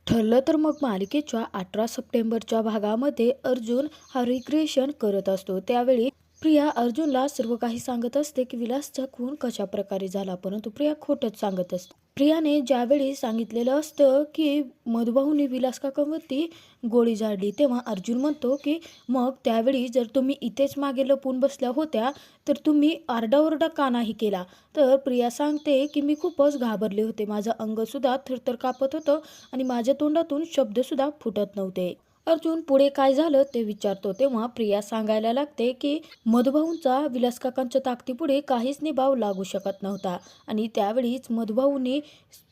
ठरलं तर मग मालिकेच्या 18 सप्टेंबरच्या भागामध्ये अर्जुन हा रिक्रिएशन करत असतो. त्यावेळी प्रिया अर्जुनला सर्व काही सांगत असते की विलासचा खून कशा प्रकारे झाला, परंतु प्रिया खोटच सांगत असते. प्रियाने ज्यावेळी सांगितलेलं असतं की मधुभाऊने विलास काकांवरती गोळी झाडली, तेव्हा अर्जुन म्हणतो की मग त्यावेळी जर तुम्ही इथेच मागे लपून बसल्या होत्या तर तुम्ही आरडाओरडा का नाही केला. तर प्रिया सांगते की मी खूपच घाबरले होते, माझं अंगसुद्धा थरथर कापत होतं आणि माझ्या तोंडातून शब्दसुद्धा फुटत नव्हते. अर्जुन पुढे काय झालं ते विचारतो, तेव्हा प्रिया सांगायला लागते की मधुभाऊंचा विलास काकांच्या ताकदीपुढे काहीच निभाव लागू शकत नव्हता आणि त्यावेळीच मधुभाऊंनी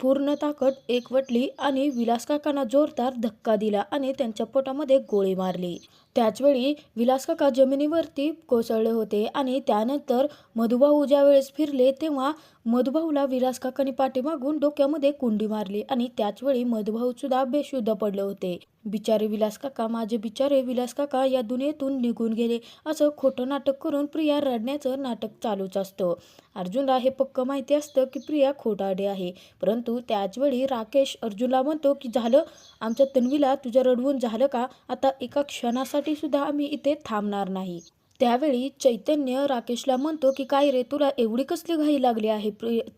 पूर्ण ताकद एकवटली आणि विलास काकांना जोरदार धक्का दिला आणि त्यांच्या पोटामध्ये गोळी मारली. त्याचवेळी विलास काका जमिनीवरती कोसळले होते आणि त्यानंतर मधुभाऊ ज्यावेळेस फिरले तेव्हा मधुभाऊला विलास काकांनी पाठीमागून डोक्यामध्ये कुंडी मारली आणि त्याचवेळी मधुभाऊ सुद्धा बेशुद्ध पडले होते. बिचारे विलास काका, माझे बिचारे विलास काका या दुनियेतून निघून गेले, असं खोटं नाटक करून प्रिया रडण्याचं नाटक चालूच असतं. अर्जुनला हे पक्क माहिती असतं की प्रिया खोटारडी आहे, परंतु त्याचवेळी राकेश अर्जुनला म्हणतो की झालं, आमच्या तन्वीला तुझ्या रडवून झालं का, आता एका क्षणासाठी सुद्धा आम्ही इथे थांबणार नाही. त्यावेळी चैतन्य राकेशला म्हणतो की काय रे, तुला एवढी कसली घाई लागली आहे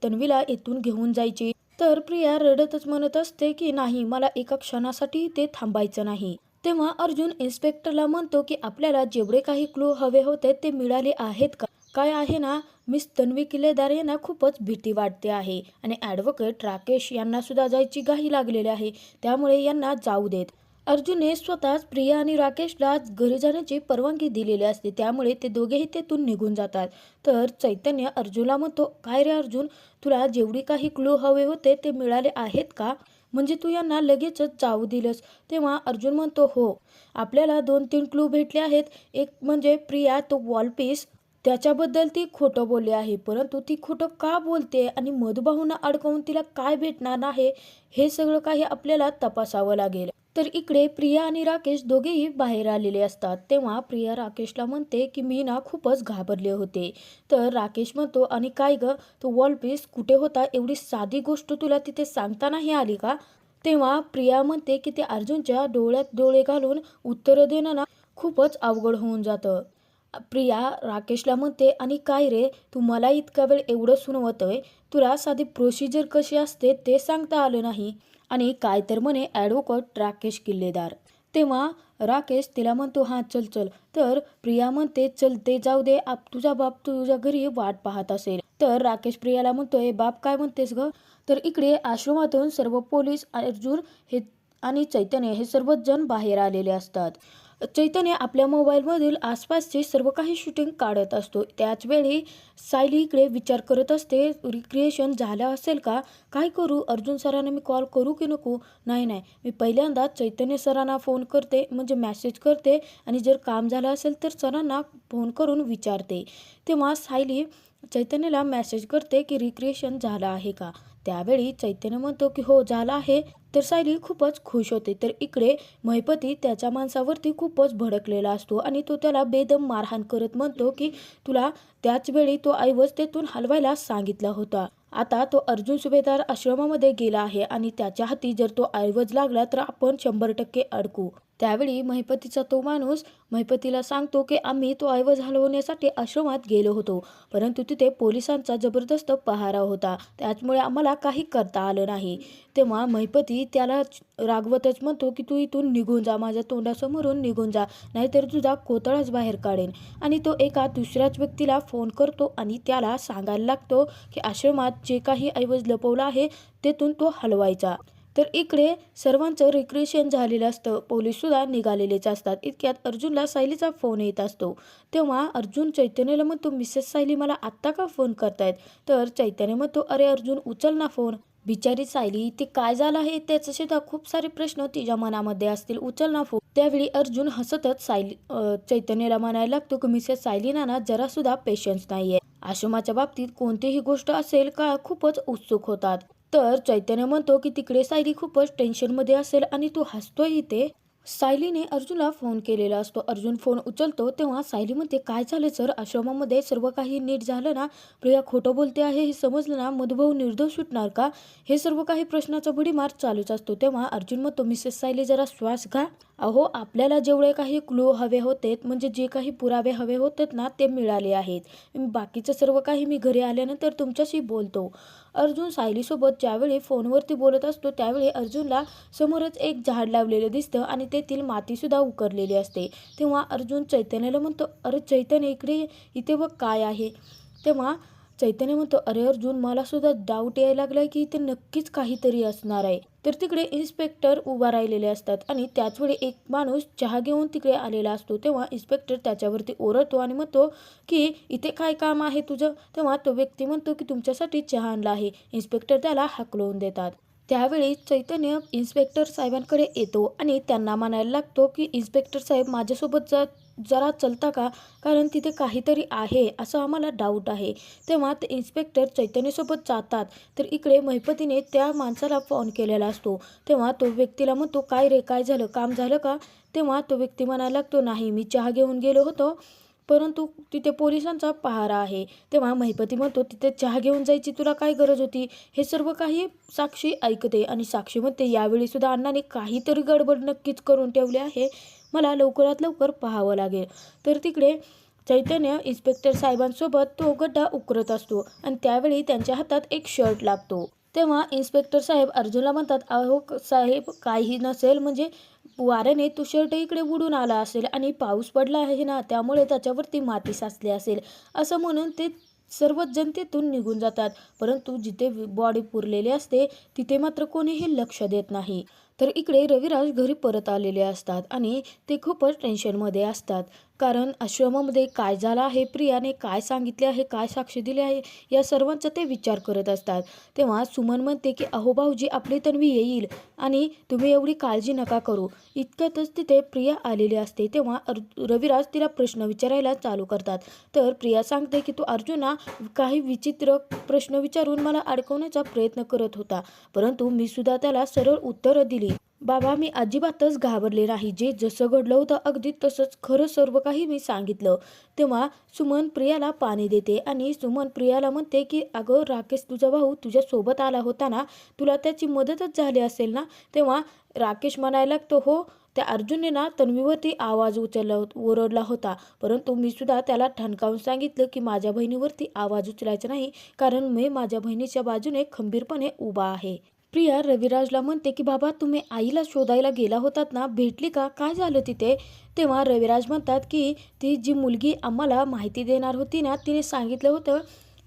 तन्वीला इथून घेऊन जायची. तर प्रिया रडतच म्हणत असते की नाही, मला एका क्षणासाठी ते थांबायचं नाही. तेव्हा अर्जुन इन्स्पेक्टरला म्हणतो की आपल्याला जेवढे काही क्लू हवे होते ते मिळाले आहेत का. काय आहे ना, मिस तन्वी किल्लेदार यांना खूपच भीती वाटते आहे आणि ॲडव्होकेट राकेश यांना सुद्धा जायची घाई लागलेली आहे, त्यामुळे यांना जाऊ देत. अर्जुनने स्वतःच प्रिया आणि राकेशला घरी जाण्याची परवानगी दिलेली असते, त्यामुळे ते दोघेही तेथून निघून जातात. तर चैतन्य अर्जुनला म्हणतो, काय रे अर्जुन, तुला जेवढी काही क्लू हवे होते ते मिळाले आहेत का, म्हणजे तू यांना लगेचच जाऊ दिलंस. तेव्हा अर्जुन म्हणतो हो, आपल्याला 2-3 क्लू भेटले आहेत. एक म्हणजे प्रिया तो वॉलपीस, त्याच्याबद्दल ती खोटं बोलली आहे, परंतु ती खोटं का बोलते आणि मधुबाहूंना अडकवून तिला काय भेटणार आहे हे सगळं काही आपल्याला तपासावं लागेल. तर इकडे प्रिया आणि राकेश दोघेही बाहेर आलेले असतात. तेव्हा प्रिया राकेशला म्हणते की मी ना खूपच घाबरले होते. तर राकेश म्हणतो, आणि काय ग, तो वॉलपीस कुठे होता, एवढी साधी गोष्ट तुला तिथे सांगता नाही आली का. तेव्हा प्रिया म्हणते की ते अर्जुनच्या डोळ्यात डोळे घालून उत्तरं देणं ना खूपच अवघड होऊन जातं. प्रिया राकेशला म्हणते, आणि काय रे, तू मला इतका वेळ एवढं सुनवतोय, तुला साधी प्रोसिजर कशी असते ते सांगता आलं नाही. आणि काय तर म्हणे ॲडव्होकेट राकेश किल्लेदार. तेव्हा राकेश तिला म्हणतो हां चल चल. तर प्रिया म्हणते चल ते जाऊ दे, तुझा बाप तुझ्या घरी वाट पाहत असेल. तर राकेश प्रियाला म्हणतोय बाप काय म्हणतेस ग. तर इकडे आश्रमातून सर्व पोलीस, अर्जुन हे आणि चैतन्य हे सर्वच जण बाहेर आलेले असतात. चैतन्य आपल्या मोबाईलमधील आसपासचे सर्व काही शूटिंग काढत असतो. त्याचवेळी सायली इकडे विचार करत असते, रिक्रिएशन झालं असेल का, काय करू, अर्जुन सरांना मी कॉल करू की नको. नाही नाही, मी पहिल्यांदा चैतन्य सरांना फोन करते, म्हणजे मॅसेज करते, आणि जर काम झालं असेल तर सरांना फोन करून विचारते. तेव्हा सायली चैतन्यला मेसेज करते की रिक्रिएशन झालं आहे का. त्यावेळी चैतन्य म्हणतो की हो झालं आहे. तर सायली खूपच खुश होते. तर इकडे महिपती त्याच्या माणसावरती खूपच भडकलेला असतो आणि तो त्याला बेदम मारहाण करत म्हणतो की तुला त्याच वेळी तो ऐवज तेथून हलवायला सांगितला होता. आता तो अर्जुन सुभेदार आश्रमामध्ये गेला आहे आणि त्याच्या हाती जर तो ऐवज लागला तर आपण 100% अडकू. त्यावेळी महिपतीचा तो माणूस महिपतीला सांगतो की आम्ही तो ऐवज हलवण्यासाठी आश्रमात गेलो होतो, परंतु तिथे पोलिसांचा जबरदस्त पहारा होता, त्याचमुळे आम्हाला काही करता आलं नाही. तेव्हा महिपती त्याला रागवतच म्हणतो की तू इथून निघून जा, माझ्या तोंडासमोरून निघून जा, नाहीतर तुझा कोतळाच बाहेर काढेन. आणि तो एका दुसऱ्याच व्यक्तीला फोन करतो आणि त्याला सांगायला लागतो की आश्रमात जे काही ऐवज लपवलं आहे तेथून तो हलवायचा. तर इकडे सर्वांचं रिक्रिएशन झालेलं असतं, पोलीससुद्धा निघालेलेच असतात. इतक्यात अर्जुनला सायलीचा फोन येत असतो. तेव्हा अर्जुन चैतन्यला म्हणतो, मिसेस सायली मला आत्ता का फोन करतायत. तर चैतन्य म्हणतो, अरे अर्जुन उचल ना फोन. बिचारी सायली, ते काय झालं आहे त्याचे सुद्धा खूप सारे प्रश्न तिच्या मनामध्ये असतील, उचल ना फोन. त्यावेळी अर्जुन हसतच चैतन्याला म्हणायला लागतो की मिसेस सायलीना ना जरा सुद्धा पेशन्स नाहीये. आश्रमाच्या बाबतीत कोणतीही गोष्ट असेल का खूपच उत्सुक होतात. तर चैतन्य म्हणतो की तिकडे सायली खूपच टेन्शनमध्ये असेल आणि तू हसतोय इथे. सायलीने अर्जुनला फोन केलेला असतो. अर्जुन फोन उचलतो तेव्हा सायली म्हणते, काय झालं सर? आश्रमामध्ये सर्व काही नीट झालं ना? प्रिया खोटं बोलते आहे हे समजलं ना? मधुभाऊ निर्दोष सुटणार का? हे सर्व काही प्रश्नाचा भडीमार चालूच असतो. तेव्हा अर्जुन म्हणतो, मिसेस सायली जरा श्वास घ्या. अहो, आपल्याला जेवढे काही क्लू हवे होते, म्हणजे जे काही पुरावे हवे होते ना, ते मिळाले आहेत. बाकीचं सर्व काही मी घरी आल्यानंतर तुमच्याशी बोलतो. अर्जुन सायलीसोबत ज्यावेळी फोनवरती बोलत असतो त्यावेळी अर्जुनला समोरच एक झाड लावलेलं दिसतं आणि तेथील मातीसुद्धा उकरलेली असते. तेव्हा अर्जुन चैतन्याला म्हणतो, अरे चैतन्य इकडे ये, इथे बघ काय आहे. तेव्हा चैतन्य म्हणतो, अरे अर्जुन, मला सुद्धा डाऊट यायला लागलाय की इथे नक्कीच काहीतरी असणार आहे. तर तिकडे इन्स्पेक्टर उभा राहिलेले असतात आणि त्याचवेळी एक माणूस चहा घेऊन तिकडे आलेला असतो. तेव्हा इन्स्पेक्टर त्याच्यावरती ओरडतो आणि म्हणतो की इथे काय काम आहे तुझं? तेव्हा तो व्यक्ती म्हणतो की तुमच्यासाठी चहा आणला आहे. इन्स्पेक्टर त्याला हाकलवून देतात. त्यावेळी चैतन्य इन्स्पेक्टर साहेबांकडे येतो आणि त्यांना म्हणायला लागतो की इन्स्पेक्टर साहेब, माझ्यासोबत जरा चलता का? कारण तिथे काहीतरी आहे असं आम्हाला डाऊट आहे. तेव्हा ते इन्स्पेक्टर चैतन्यसोबत जातात. तर इकडे महिपतीने त्या माणसाला फोन केलेला असतो. तेव्हा तो व्यक्तीला म्हणतो, काय रे, काय झालं? काम झालं का? तेव्हा तो व्यक्ती म्हणायला लागतो, नाही, मी चहा घेऊन गेलो होतो, परंतु तिथे पोलिसांचा पहारा आहे. तेव्हा महिपती म्हणतो, तिथे चहा घेऊन जायची तुला काय गरज होती? हे सर्व काही साक्षी ऐकते आणि साक्षी म्हणते, यावेळी सुद्धा अण्णाने काहीतरी गडबड नक्कीच करून ठेवली आहे. मला लवकरात लवकर पाहावं लागेल. तर तिकडे चैतन्य इन्स्पेक्टर साहेबांसोबत तो गड्डा उकरत असतो आणि त्यावेळी त्यांच्या हातात एक शर्ट लागतो. तेव्हा इन्स्पेक्टर साहेब अर्जुनला म्हणतात, अहो साहेब, काही नसेल म्हणजे वाऱ्याने तो शर्ट इकडे उडून आला असेल आणि पाऊस पडला आहे ना, त्यामुळे त्याच्यावरती माती साचली असेल, असं म्हणून ते सर्वच जण तिथून निघून जातात. परंतु जिथे बॉडी पुरलेली असते तिथे मात्र कोणीही लक्ष देत नाही. तर इकडे रविराज घरी परत आलेले असतात आणि ते खूपच टेन्शनमध्ये असतात. कारण आश्रमामध्ये काय झालं आहे, प्रियाने काय सांगितले आहे, काय साक्ष दिली आहे, या सर्वांचा ते विचार करत असतात. तेव्हा सुमन म्हणते की अहो भाऊजी, आपली तन्वी येईल आणि तुम्ही एवढी काळजी नका करू. इतक्यातच तिथे प्रिया आलेली असते. तेव्हा रविराज तिला प्रश्न विचारायला चालू करतात. तर प्रिया सांगते की तू अर्जुना काही विचित्र प्रश्न विचारून मला अडकवण्याचा प्रयत्न करत होता, परंतु मी सुद्धा त्याला सरळ उत्तरं दिली. बाबा, मी अजिबातच घाबरले नाही. जे जसं घडलं होतं अगदी तसंच खरं सर्व काही मी सांगितलं. तेव्हा सुमन प्रियाला पाणी देते आणि सुमन प्रियाला म्हणते की अगं राकेश, तुझा भाऊ तुझ्यासोबत आला होता ना, तुला त्याची मदतच झाली असेल ना? तेव्हा राकेश म्हणायला लागतो, हो, त्या अर्जुनने ना तन्वीवरती आवाज ओरडला होता, परंतु मी सुद्धा त्याला ठणकावून सांगितलं की माझ्या बहिणीवरती आवाज उचलायचा नाही, कारण मी माझ्या बहिणीच्या बाजूने खंबीरपणे उभा आहे. प्रिया रविराजला म्हणते की बाबा, तुम्ही आईला शोधायला गेला होतात ना, भेटली का? काय झालं तिथे? तेव्हा रविराज म्हणतात की ती जी मुलगी आम्हाला माहिती देणार होती ना, तिने सांगितलं होतं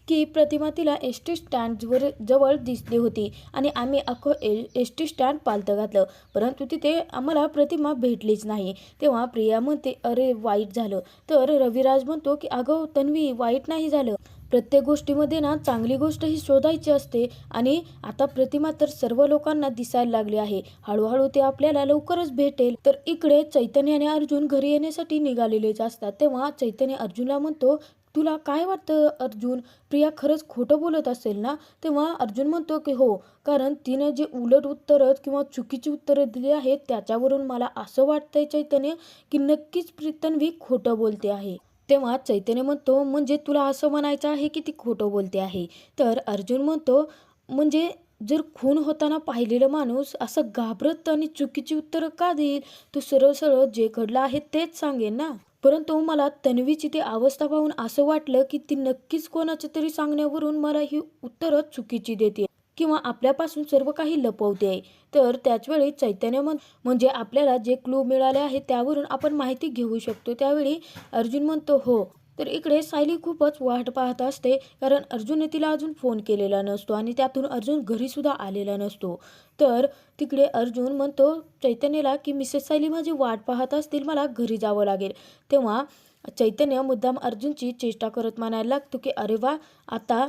की प्रतिमा तिला एस टी स्टँडवर जवळ दिसली होती आणि आम्ही अख्खं एस टी स्टँड पालतं घातलं, परंतु तिथे आम्हाला प्रतिमा भेटलीच नाही. तेव्हा प्रिया म्हणते, अरे वाईट झालं. तर रविराज म्हणतो की अगं तन्वी, वाईट नाही झालं. प्रत्येक गोष्टीमध्ये ना चांगली गोष्ट ही शोधायची असते आणि आता प्रतिमा तर सर्व लोकांना दिसायला लागली आहे. हळूहळू ते आपल्याला लवकरच भेटेल. तर इकडे चैतन्य आणि अर्जुन घरी येण्यासाठी निघालेलेच असतात. तेव्हा चैतन्य अर्जुनला म्हणतो, तुला काय वाटतं अर्जुन, प्रिया खरंच खोटं बोलत असेल ना? तेव्हा अर्जुन म्हणतो की हो, कारण तिनं जे उलट उत्तरं किंवा चुकीची उत्तरं दिली आहेत त्याच्यावरून मला असं वाटतंय चैतन्य की नक्कीच तन्वी खोटं बोलते आहे. तेव्हा चैतन्य म्हणतो, म्हणजे तुला असं म्हणायचं आहे की ती खोटं बोलते आहे? तर अर्जुन म्हणतो, म्हणजे जर खून होताना पाहिलेलं माणूस असं घाबरत आणि चुकीची उत्तरं का देईल? तो सरळ सरळ जे घडलं आहे तेच सांगेन ना. परंतु मला तन्वीची ती अवस्था पाहून असं वाटलं की ती नक्कीच कोणाच्या तरी सांगण्यावरून मला ही उत्तरं चुकीची देते किंवा आपल्यापासून सर्व काही लपवते आहे. तर त्याचवेळी चैतन्य म्हणजे आपल्याला जे क्लू मिळाले आहे त्यावरून आपण माहिती घेऊ शकतो. त्यावेळी अर्जुन म्हणतो, हो. तर इकडे सायली खूपच वाट पाहत असते, कारण अर्जुनने तिला अजून फोन केलेला नसतो आणि त्यातून अर्जुन घरीसुद्धा आलेला नसतो. तर तिकडे अर्जुन म्हणतो चैतन्यला की मिसेस सायली माझी वाट पाहत असतील, मला घरी जावं लागेल. तेव्हा चैतन्य मुद्दाम अर्जुनची चेष्टा करत म्हणायला लागतो की अरे वा, आता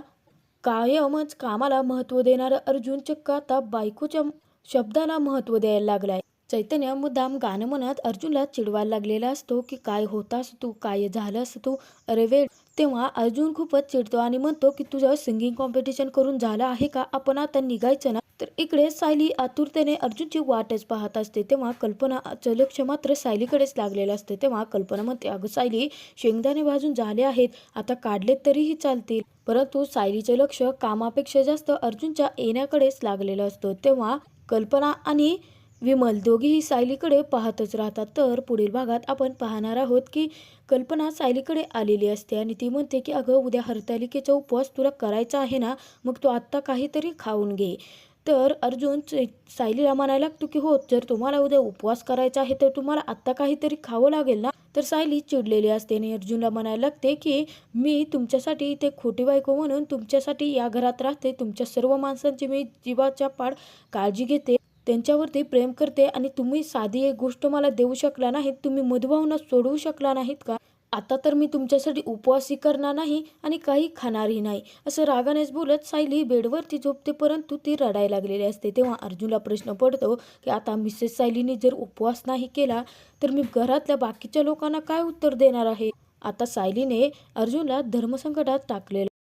कायमच कामाला महत्त्व देणारा अर्जुन चक्क आता बायकोच्या शब्दाला महत्त्व द्यायला लागलाय. चैतन्य मुद्दाम गाणं म्हणत अर्जुनला चिडवायला लागलेला असतो की काय होतास तू, काय झालं असं तू, अरे वेळ. तेव्हा अर्जुन खूपच चिडतो आणि म्हणतो की तुझं सिंगिंग कॉम्पिटिशन करून झालं आहे का, आपण आता निघायचं ना. तर इकडे सायली आतुरतेने अर्जुनची वाटच पाहत असते. तेव्हा कल्पनाचं लक्ष मात्र सायलीकडेच लागलेलं असते. तेव्हा कल्पना म्हणते, अगं सायली, शेंगदाणे भाजून झाले आहेत, आता काढलेत तरीही चालतील. परंतु सायलीचं लक्ष कामापेक्षा जास्त अर्जुनच्या येण्याकडेच लागलेलं असतं. तेव्हा कल्पना आणि विमल दोघेही सायलीकडे पाहतच राहतात. तर पुढील भागात आपण पाहणार आहोत की कल्पना सायलीकडे आलेली असते आणि ती म्हणते की अगं, उद्या हरतालिकेचा उपवास तुला करायचा आहे ना, मग तू आत्ता काहीतरी खाऊन घे. तर अर्जुन सायलीला म्हणायला लागतो की हो, जर तुम्हाला उद्या उपवास करायचा आहे तर तुम्हाला आत्ता काहीतरी खावं लागेल ना. तर सायली चिडलेली असते आणि अर्जुनला म्हणायला लागते की मी तुमच्यासाठी इथे खोटी बायको म्हणून तुमच्यासाठी या घरात राहते, तुमच्या सर्व माणसांची मी जीवाच्या पाड काळजी घेते, त्यांच्यावरती प्रेम करते आणि तुम्ही साधी एक गोष्ट मला देऊ शकला नाहीत, तुम्ही मधुभावना सोडवू शकला नाहीत का? आता तर मी तुमच्यासाठी उपवासही करणार नाही आणि काही खाणारही नाही. असं रागानेच बोलत सायली बेडवरती झोपते, परंतु ती रडायला लागलेली असते. तेव्हा अर्जुनला प्रश्न पडतो की आता मिसेस सायलीने जर उपवास नाही केला तर मी घरातल्या बाकीच्या लोकांना काय उत्तर देणार आहे. आता सायलीने अर्जुनला धर्मसंकटात टाकलेलं